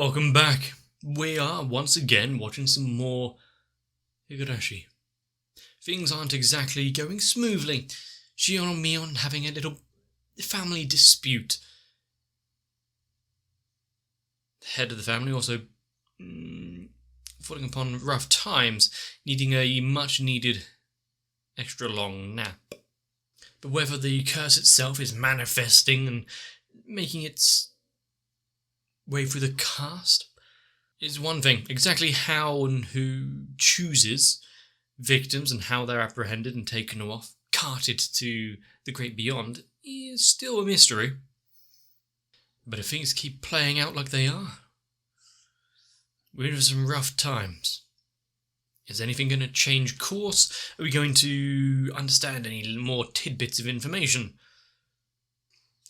Welcome back. We are once again watching some more Higurashi. Things aren't exactly going smoothly. Shion and Mion having a little family dispute. The head of the family also falling upon rough times, needing a much needed extra long nap. But whether the curse itself is manifesting and making its way through the cast is one thing. Exactly how and who chooses victims and how they're apprehended and taken off, carted to the great beyond, is still a mystery. But if things keep playing out like they are, we're in for some rough times. Is anything going to change course? Are we going to understand any more tidbits of information?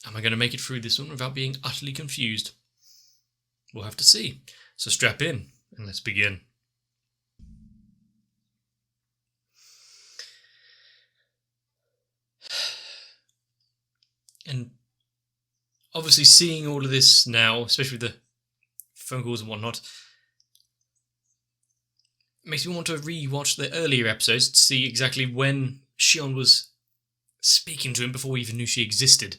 Am I going to make it through this one without being utterly confused? We'll have to see. So strap in and let's begin. And obviously seeing all of this now, especially with the phone calls and whatnot, makes me want to re-watch the earlier episodes to see exactly when Shion was speaking to him before we even knew she existed.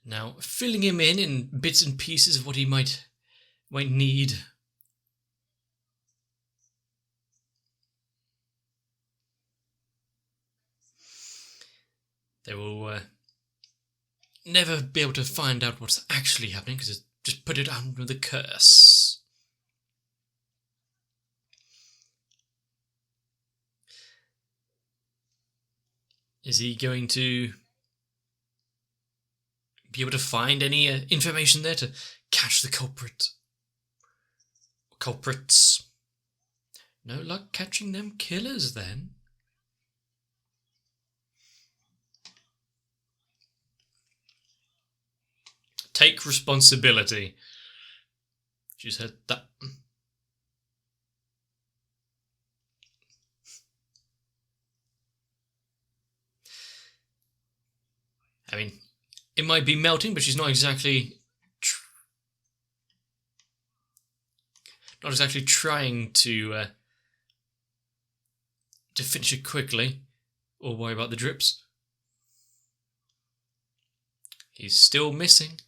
Now, filling him in bits and pieces of what he might need. They will never be able to find out what's actually happening because it's just put it under the curse. Is he going to be able to find any information there to catch the culprits? No luck catching them killers then? Take responsibility. She said that. I mean, it might be melting, but she's not exactly trying to finish it quickly or worry about the drips. He's still missing.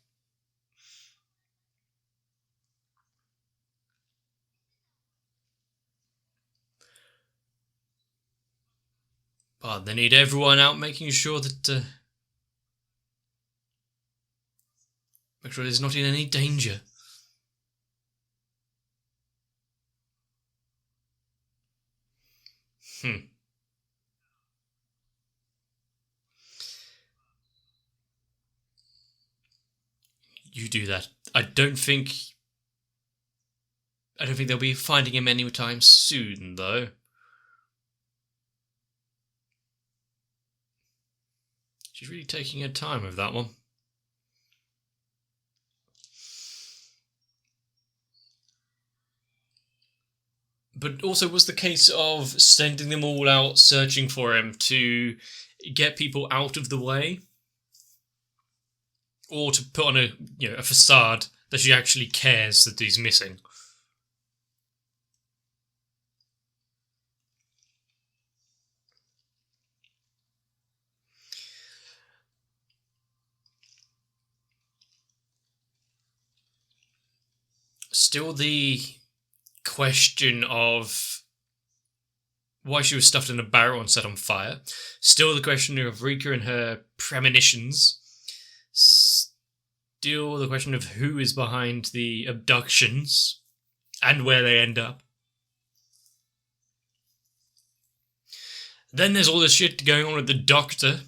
But they need everyone out making sure that make sure he's not in any danger. You do that. I don't think they'll be finding him anytime soon, though. She's really taking her time with that one. But also was the case of sending them all out searching for him to get people out of the way? Or to put on a facade that she actually cares that he's missing? Still the question of why she was stuffed in a barrel and set on fire. Still the question of Rika and her premonitions. Still the question of who is behind the abductions and where they end up. Then there's all this shit going on with the doctor.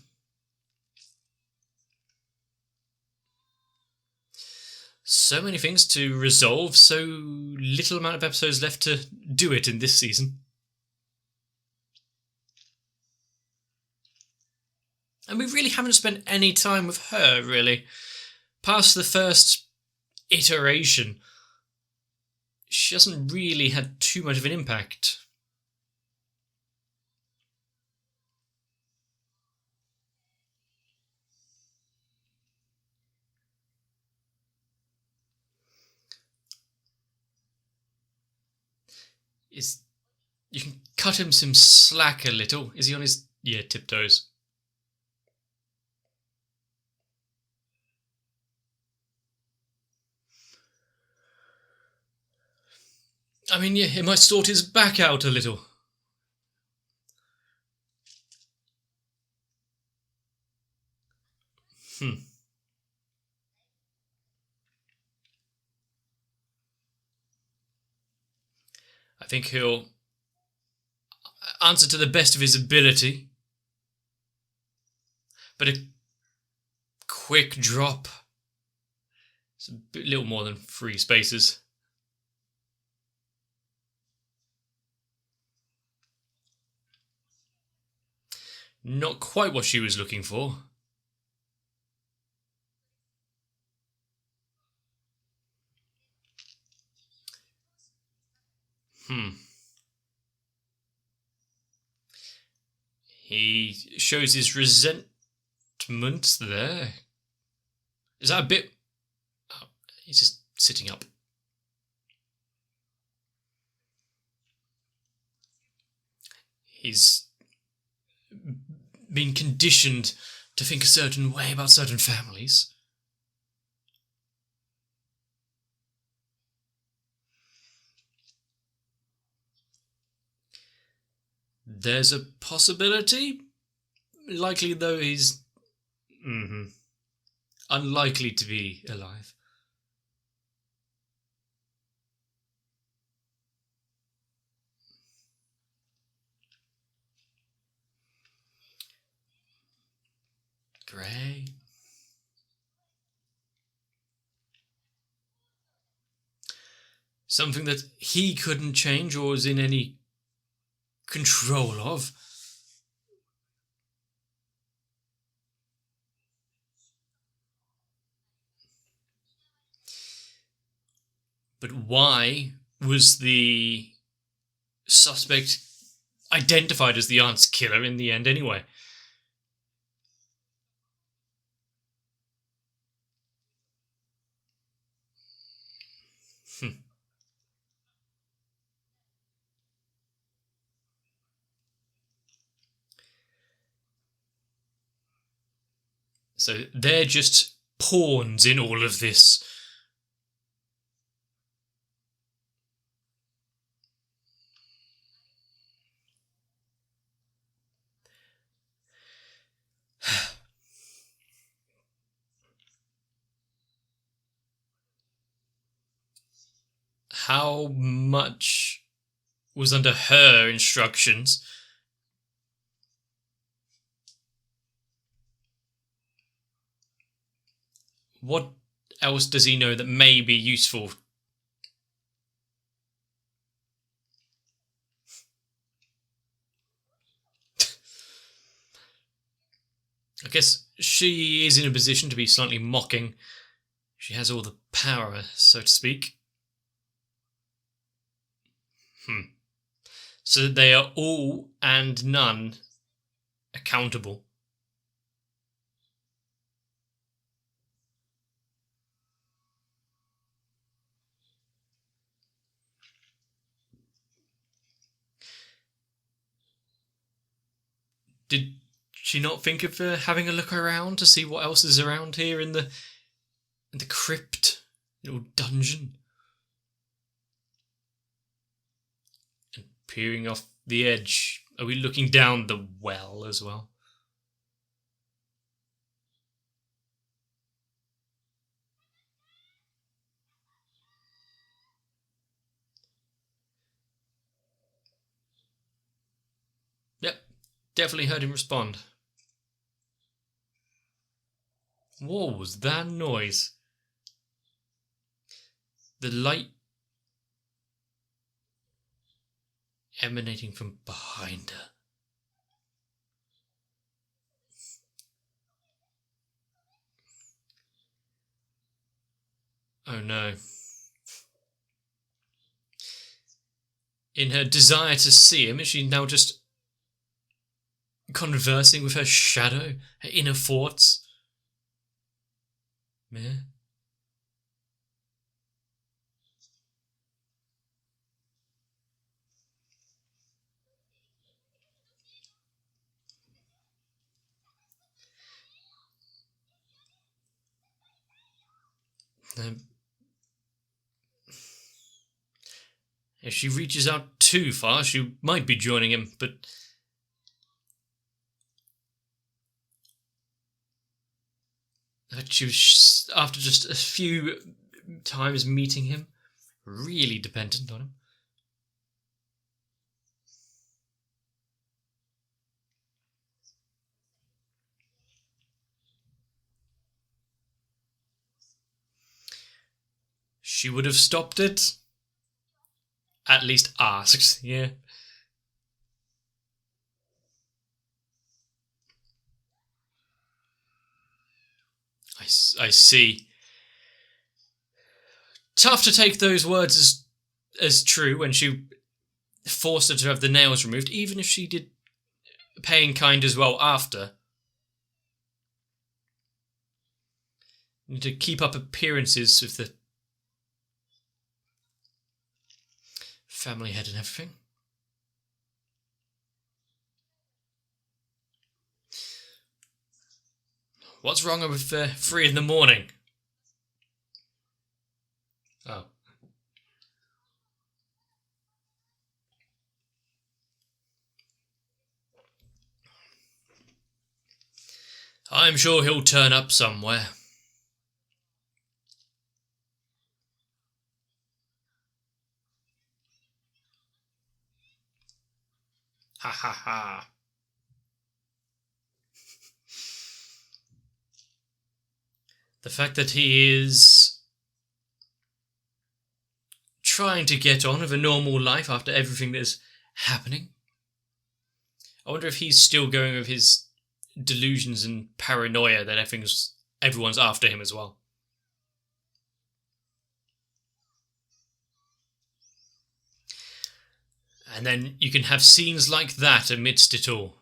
So many things to resolve, so little amount of episodes left to do it in this season. And we really haven't spent any time with her, really. Past the first iteration, she hasn't really had too much of an impact. Is you can cut him some slack a little. Is he on his tiptoes? I mean, yeah, it might sort his back out a little. I think he'll answer to the best of his ability. But a quick drop. It's a little more than 3 spaces. Not quite what she was looking for. He shows his resentment there. Is that a bit... Oh, he's just sitting up. He's been conditioned to think a certain way about certain families. There's a possibility. Likely though he's unlikely to be alive. Great. Something that he couldn't change or was in any control of. But why was the suspect identified as the aunt's killer in the end anyway? So they're just pawns in all of this. How much was under her instructions? What else does he know that may be useful? I guess she is in a position to be slightly mocking. She has all the power, so to speak. So that they are all and none accountable. Did she not think of having a look around to see what else is around here in the crypt, little dungeon? And peering off the edge, are we looking down the well as well? Yep, definitely heard him respond. What was that noise? The light emanating from behind her. Oh no. In her desire to see him, is she now just conversing with her shadow, her inner thoughts? Yeah. Um, if she reaches out too far, she might be joining him, but she was, after just a few times meeting him, really dependent on him. She would have stopped it. At least asked, yeah. I see. Tough to take those words as true when she forced her to have the nails removed, even if she did pay in kind as well after. And to keep up appearances with the family head and everything. What's wrong with 3 in the morning? Oh. I'm sure he'll turn up somewhere. Ha ha ha. The fact that he is trying to get on with a normal life after everything that's happening. I wonder if he's still going with his delusions and paranoia that everyone's after him as well. And then you can have scenes like that amidst it all.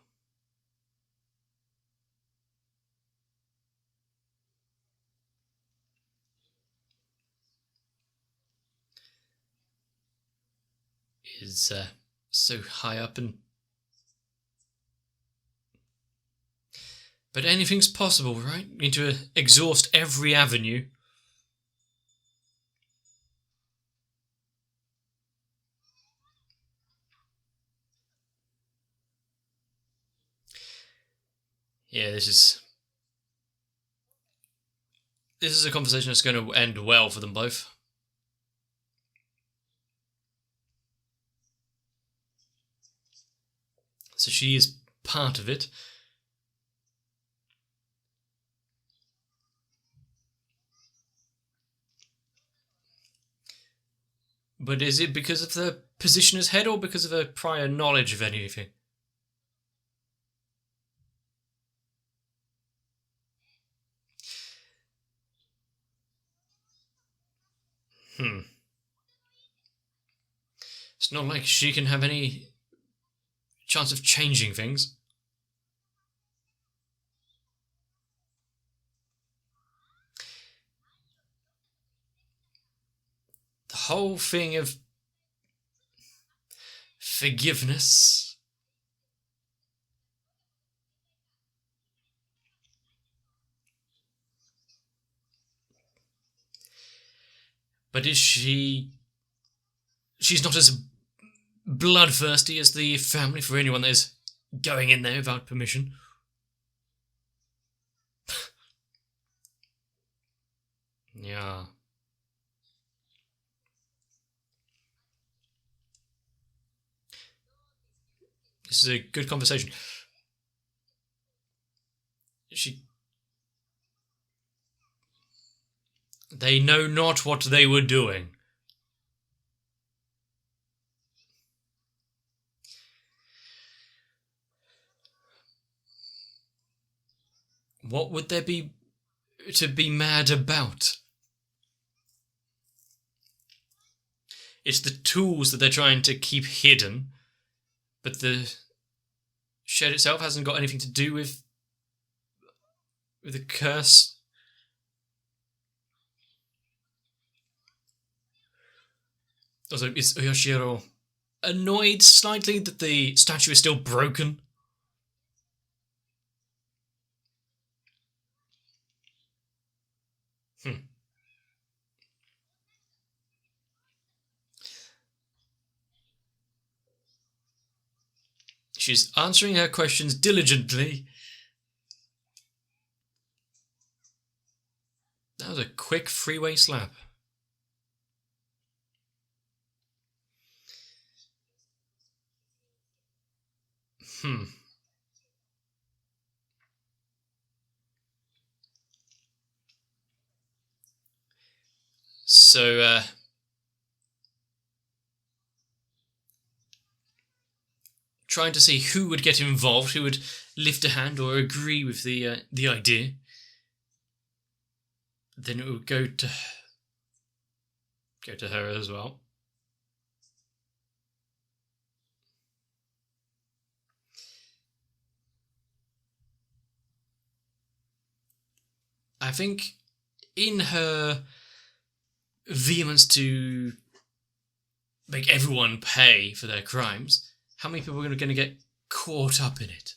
Is so high up and... But anything's possible, right? You need to exhaust every avenue. Yeah, this is a conversation that's going to end well for them both. So she is part of it. But is it because of the position as head or because of her prior knowledge of anything? It's not like she can have any chance of changing things. The whole thing of forgiveness. But is she... She's not as bloodthirsty as the family for anyone that is going in there without permission. Yeah. This is a good conversation. They know not what they were doing. What would there be to be mad about? It's the tools that they're trying to keep hidden, but the shed itself hasn't got anything to do with the curse. Also, is Oyoshiro annoyed slightly that the statue is still broken? She's answering her questions diligently. That was a quick freeway slap. So, trying to see who would get involved, who would lift a hand or agree with the idea. Then it would go to her as well. I think in her vehemence to make everyone pay for their crimes, how many people are going to get caught up in it?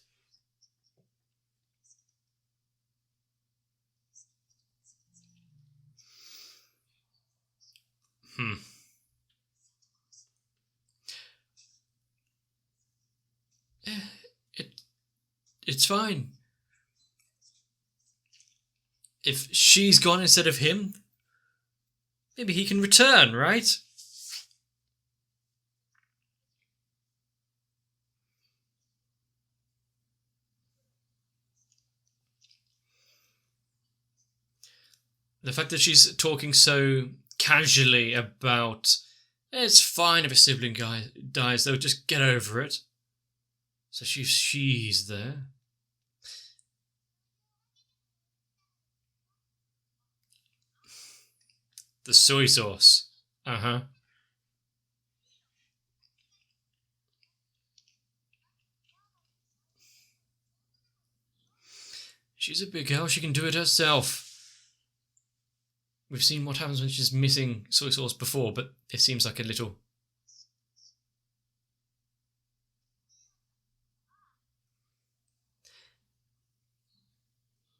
It's fine. If she's gone instead of him, maybe he can return, right? The fact that she's talking so casually about it's fine if a sibling guy dies, they'll just get over it. So she's there. The soy sauce. She's a big girl, she can do it herself. We've seen what happens when she's missing soy sauce before, but it seems like a little...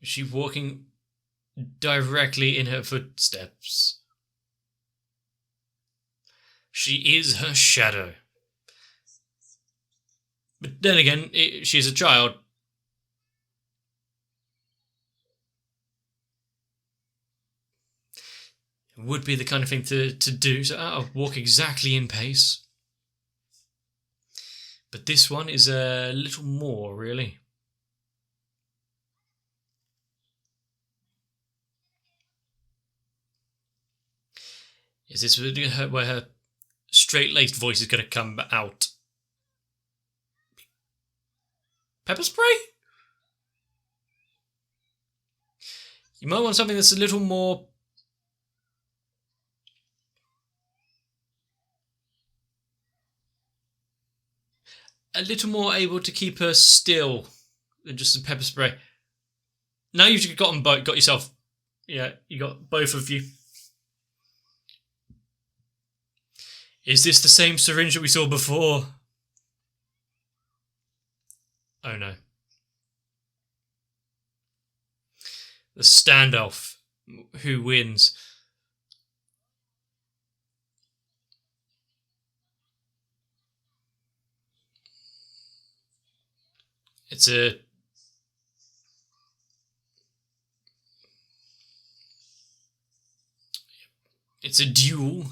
Is she walking directly in her footsteps? She is her shadow. But then again, she's a child. It would be the kind of thing to do, so I'll walk exactly in pace. But this one is a little more, really. Is this where her straight-laced voice is going to come out? Pepper spray? You might want something that's a little more... a little more able to keep her still than just some pepper spray. Now you've got them both, got yourself... Yeah, you got both of you. Is this the same syringe that we saw before? Oh no. The standoff. Who wins? It's a... It's a duel,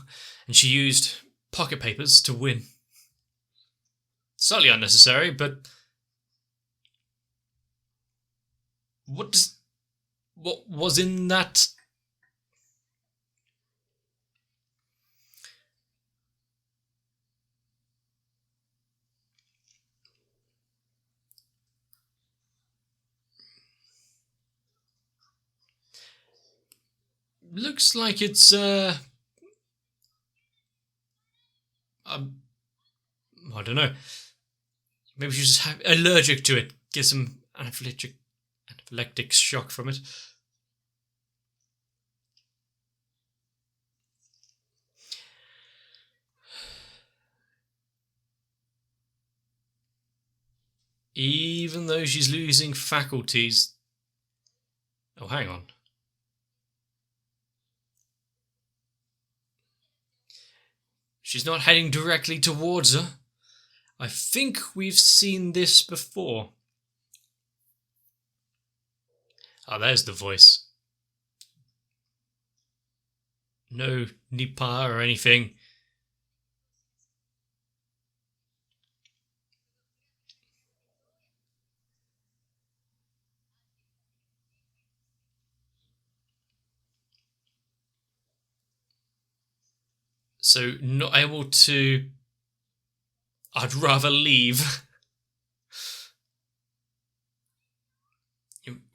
and she used pocket papers to win. Slightly unnecessary, but... What was in that? Looks like it's I don't know. Maybe she's just allergic to it. Get some anaphylactic shock from it. Even though she's losing faculties... Oh, hang on. She's not heading directly towards her. I think we've seen this before. Oh, there's the voice. No Nipa or anything. So, not able to... I'd rather leave.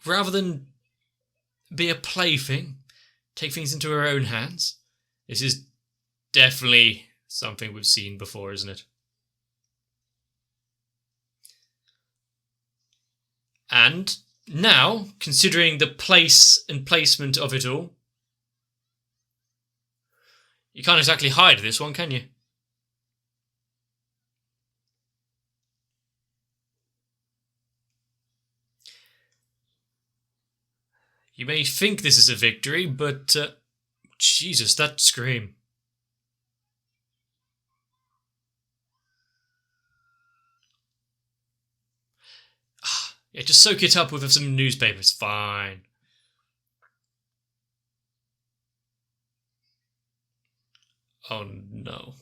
Rather than be a plaything, take things into her own hands. This is definitely something we've seen before, isn't it? And now, considering the place and placement of it all, you can't exactly hide this one, can you? You may think this is a victory, but Jesus, that scream. Yeah, just soak it up with some newspapers. Fine. Oh no.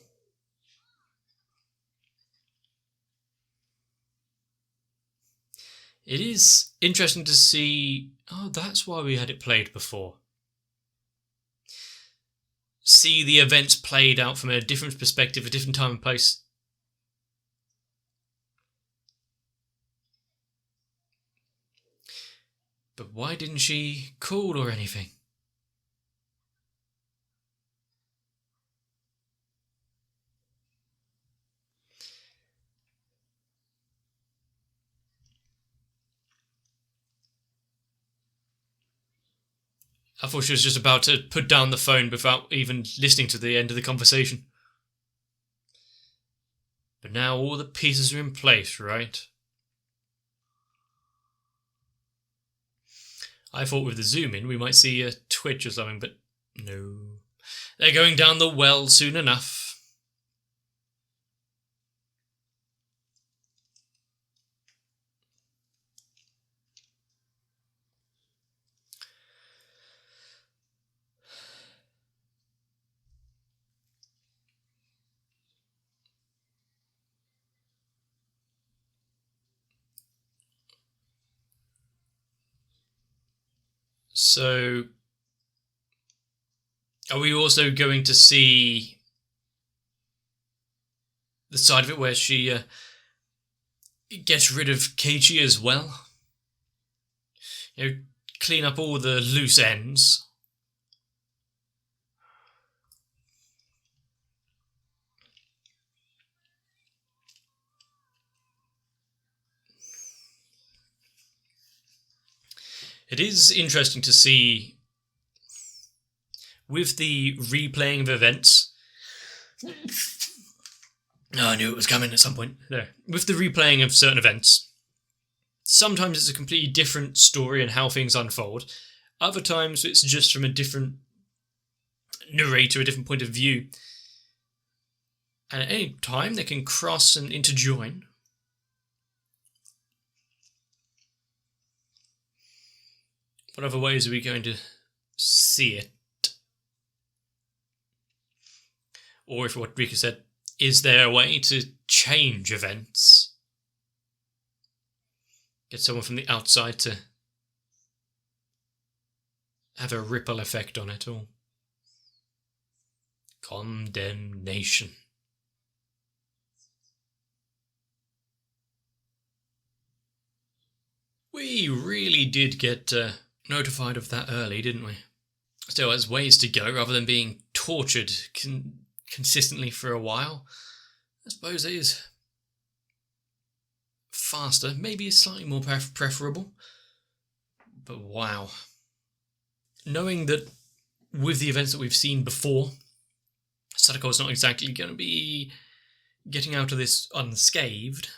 It is interesting to see... Oh, that's why we had it played before. See the events played out from a different perspective, a different time and place. But why didn't she call or anything? I thought she was just about to put down the phone without even listening to the end of the conversation. But now all the pieces are in place, right? I thought with the zoom in we might see a twitch or something, but no. They're going down the well soon enough. So, are we also going to see the side of it where she gets rid of Keiichi as well? You know, clean up all the loose ends. It is interesting to see with the replaying of events. No, I knew it was coming at some point. There. With the replaying of certain events, sometimes it's a completely different story and how things unfold. Other times it's just from a different narrator, a different point of view. And at any time they can cross and interjoin. What other ways are we going to see it? Or if what Rika said, is there a way to change events? Get someone from the outside to have a ripple effect on it all. Condemnation. We really did get notified of that early, didn't we? Still, there's ways to go rather than being tortured consistently for a while. I suppose it is faster, maybe slightly more preferable. But wow. Knowing that with the events that we've seen before, Sadako's not exactly going to be getting out of this unscathed.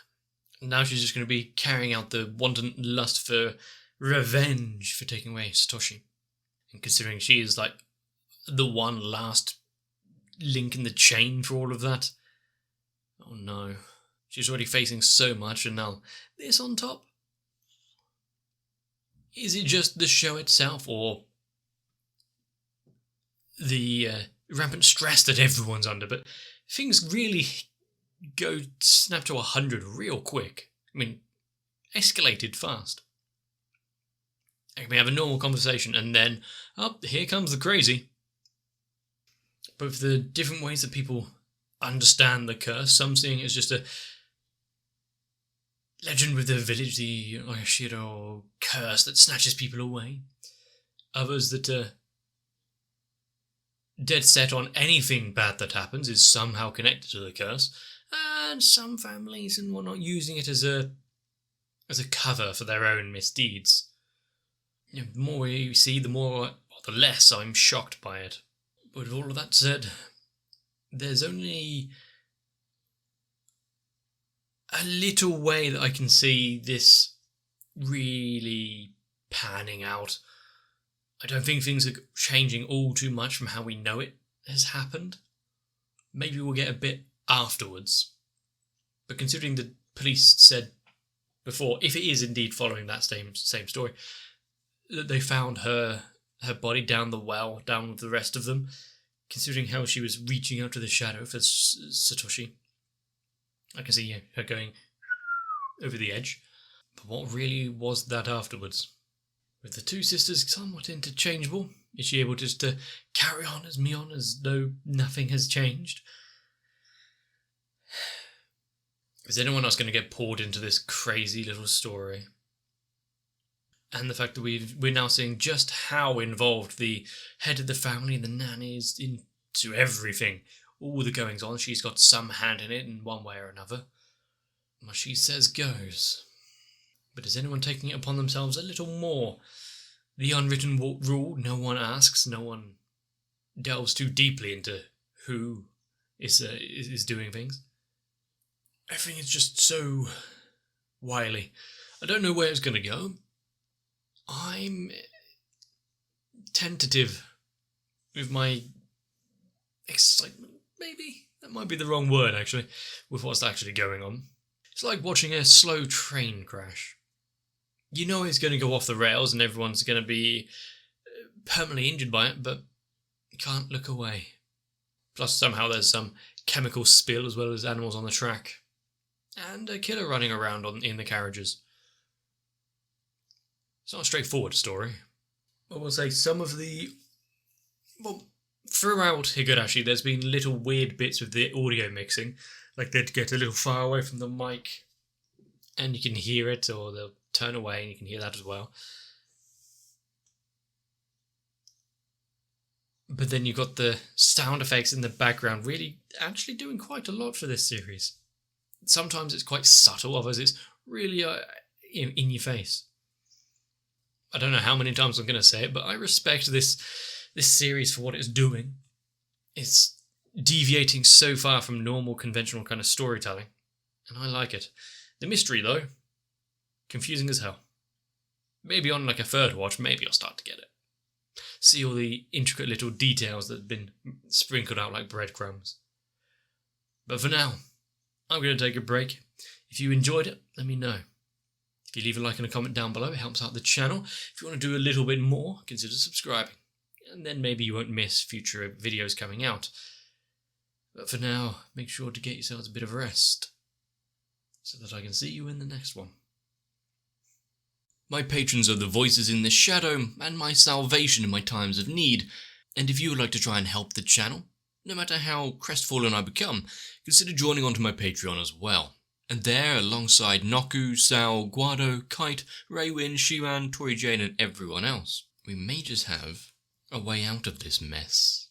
Now she's just going to be carrying out the wanton lust for revenge for taking away Satoshi. And considering she is like the one last link in the chain for all of that. Oh no. She's already facing so much, and now this on top? Is it just the show itself, or the rampant stress that everyone's under? But things really go snap to 100 real quick. I mean, escalated fast. Like we have a normal conversation, and then, here comes the crazy. But for the different ways that people understand the curse, some seeing it as just a legend with the village, the Higurashi curse that snatches people away. Others that are dead set on anything bad that happens is somehow connected to the curse. And some families and whatnot using it as a cover for their own misdeeds. The more you see, the less I'm shocked by it. But with all of that said, there's only a little way that I can see this really panning out. I don't think things are changing all too much from how we know it has happened. Maybe we'll get a bit afterwards. But considering the police said before, if it is indeed following that same story, that they found her body down the well, down with the rest of them, considering how she was reaching out to the shadow for Satoshi, I can see her going over the edge. But what really was that afterwards? With the two sisters somewhat interchangeable, is she able just to carry on as though nothing has changed? Is anyone else going to get poured into this crazy little story? And the fact that we're now seeing just how involved the head of the family and the nanny is into everything. All the goings on, she's got some hand in it in one way or another. What she says goes. But is anyone taking it upon themselves a little more? The unwritten rule, no one asks, no one delves too deeply into who is doing things. Everything is just so wily. I don't know where it's going to go. I'm tentative with my excitement, maybe? That might be the wrong word, actually, with what's actually going on. It's like watching a slow train crash. You know it's going to go off the rails and everyone's going to be permanently injured by it, but you can't look away. Plus, somehow there's some chemical spill as well as animals on the track. And a killer running around in the carriages. It's not a straightforward story. I will say some of the... Well, throughout Higurashi, there's been little weird bits with the audio mixing. Like they'd get a little far away from the mic and you can hear it, or they'll turn away and you can hear that as well. But then you've got the sound effects in the background really actually doing quite a lot for this series. Sometimes it's quite subtle, others it's really in your face. I don't know how many times I'm going to say it, but I respect this series for what it's doing. It's deviating so far from normal, conventional kind of storytelling, and I like it. The mystery, though, confusing as hell. Maybe on like a third watch, maybe I'll start to get it. See all the intricate little details that have been sprinkled out like breadcrumbs. But for now, I'm going to take a break. If you enjoyed it, let me know. If you leave a like and a comment down below, it helps out the channel. If you want to do a little bit more, consider subscribing. And then maybe you won't miss future videos coming out. But for now, make sure to get yourselves a bit of rest, so that I can see you in the next one. My patrons are the voices in the shadow, and my salvation in my times of need. And if you would like to try and help the channel, no matter how crestfallen I become, consider joining onto my Patreon as well. And there, alongside Noku, Sao, Guado, Kite, Raywin, Shiran, Tori Jane and everyone else, we may just have a way out of this mess.